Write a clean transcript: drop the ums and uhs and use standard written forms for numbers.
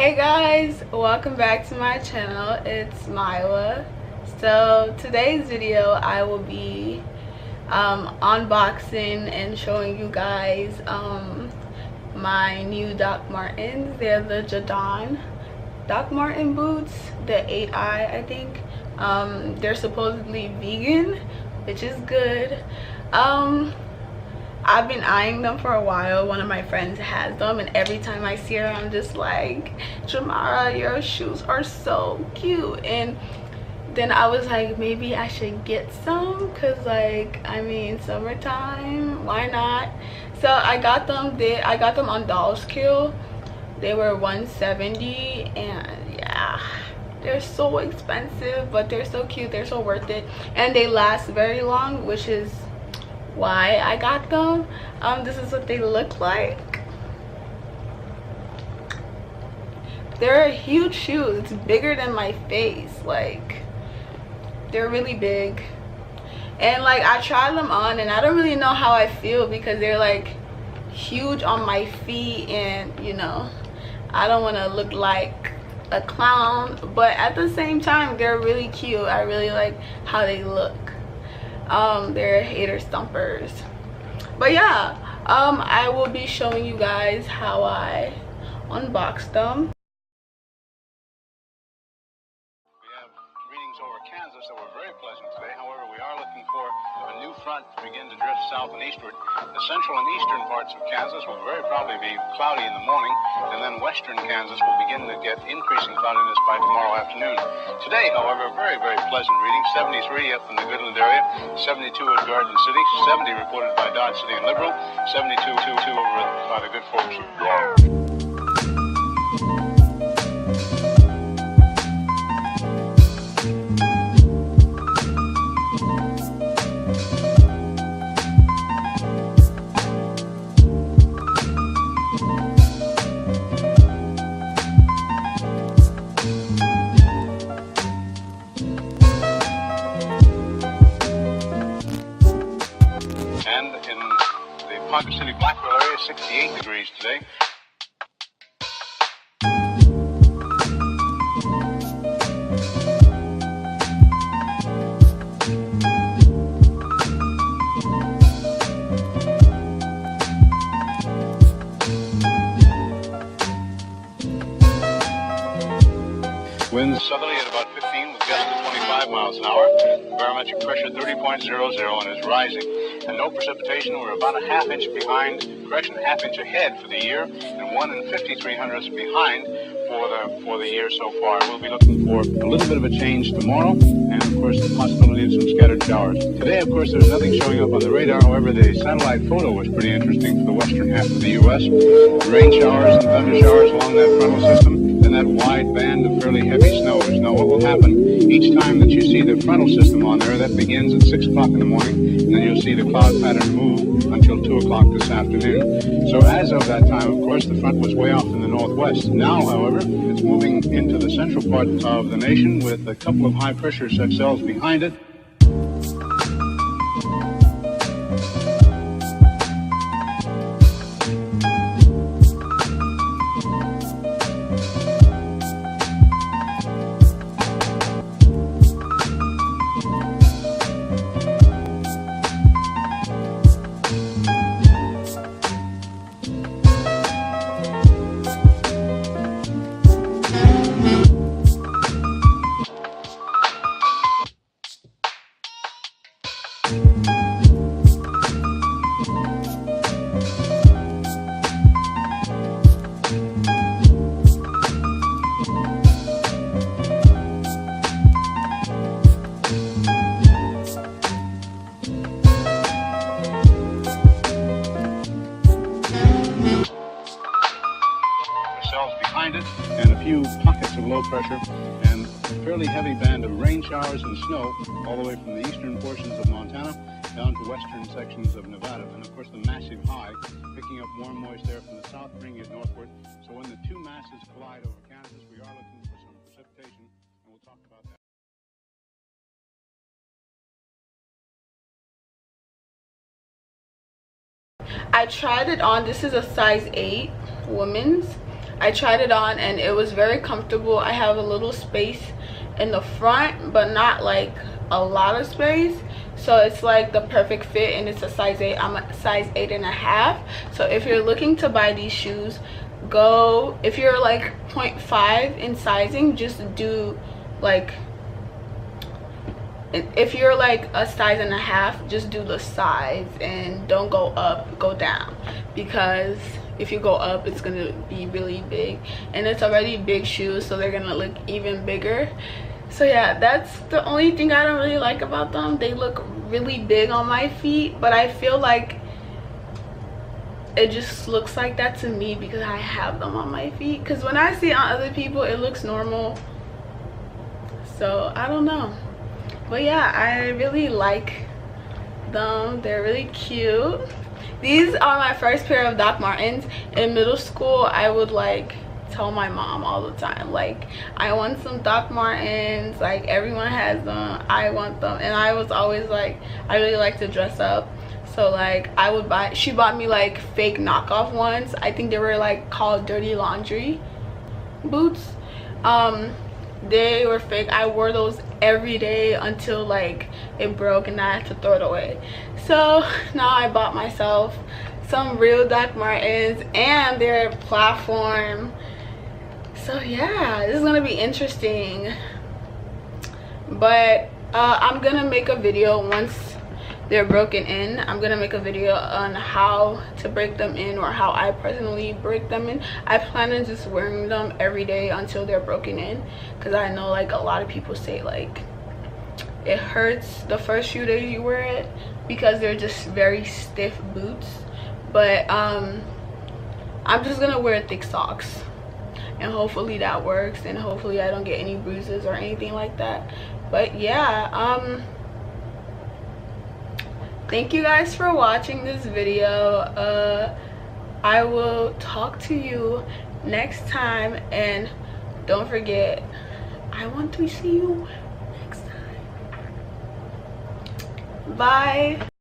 Hey guys, welcome back to my channel. It's Mayowa. So today's video I will be unboxing and showing you guys my new Doc Martens. They're the Jadon Doc Marten boots, the 8i I think. They're supposedly vegan, which is good. I've been eyeing them for a while. One of my friends has them, and every time I see her I'm just like, Jamara, your shoes are so cute. And then I was like, maybe I should get some, because like, I mean, summertime, why not? So I got them. I got them on Dolls Kill. They were $170, and yeah, they're so expensive, but they're so cute. They're so worth it, and they last very long, which is why I got them. This is what they look like. They're huge shoes. It's bigger than my face. Like, they're really big, and like I tried them on and I don't really know how I feel, because they're like huge on my feet, and you know, I don't want to look like a clown, but at the same time they're really cute. I really like how they look. They're hater stumpers, but yeah, I will be showing you guys how I unboxed them. We have readings over Kansas that were very pleasant today. However, we are looking for a new front to begin to drift south and eastward. The central and eastern parts of Kansas will very probably be cloudy in the morning, and then western Kansas will begin to get increasing cloudiness by tomorrow afternoon. Today, however, very, very pleasant reading. 73 up in the Goodland area, 72 at Garden City, 70 reported by Dodge City and Liberal, 72 over by the good folks of Garden. Ponca City, Blackwell area, 68 degrees today. Winds southerly at about 15 with gusts of 25 miles an hour. Barometric pressure 30.00 and is rising. And no precipitation. We're about a half inch behind, correction, half inch ahead for the year, and 1 53/100ths behind for the year so far. We'll be looking for a little bit of a change tomorrow, and of course the possibility of some scattered showers. Today, of course, there's nothing showing up on the radar. However, the satellite photo was pretty interesting for the western half of the U.S. Rain showers and thunder showers along that frontal system, and that wide band of fairly heavy snows. Now, what will happen each time that you see the frontal system on there? That begins at 6 o'clock in the morning, and then you'll see the cloud pattern move until 2 o'clock this afternoon. So as of that time, of course, the front was way off in the northwest. Now, however, it's moving into the central part of the nation with a couple of high-pressure cells behind it. Behind it, and a few pockets of low pressure, and a fairly heavy band of rain showers and snow all the way from the eastern portions of Montana down to western sections of Nevada. And of course the massive high picking up warm moist air from the south, bringing it northward. So when the two masses collide over Kansas, we are looking for some precipitation, and we'll talk about that. I tried it on. This is a size 8 women's. I tried it on and it was very comfortable. I have a little space in the front, but not like a lot of space, so it's like the perfect fit, and it's a size 8. I'm a size 8.5. So if you're looking to buy these shoes, go, if you're like 0.5 in sizing, just do like, if you're like a size and a half, just do the size and don't go up, go down, because if you go up it's gonna be really big, and it's already big shoes, so they're gonna look even bigger. So yeah, that's the only thing I don't really like about them. They look really big on my feet, but I feel like it just looks like that to me because I have them on my feet, because when I see it on other people it looks normal. So I don't know, but yeah, I really like them. They're really cute. These are my first pair of Doc Martens. In middle school I would like tell my mom all the time, like, I want some Doc Martens, like everyone has them, I want them. And I was always like, I really like to dress up, so like I would buy, she bought me like fake knockoff ones. I think they were like called Dirty Laundry boots. They were fake. I wore those every day until like it broke and I had to throw it away. So now I bought myself some real Doc Martens, and they're platform. So yeah, this is gonna be interesting. But I'm gonna make a video once they're broken in. I'm gonna make a video on how to break them in, or how I personally break them in. I plan on just wearing them every day until they're broken in, because I know like a lot of people say like it hurts the first few days you wear it because they're just very stiff boots. But I'm just gonna wear thick socks, and hopefully that works, and hopefully I don't get any bruises or anything like that. But yeah, thank you guys for watching this video. I will talk to you next time, and don't forget, I want to see you next time. Bye.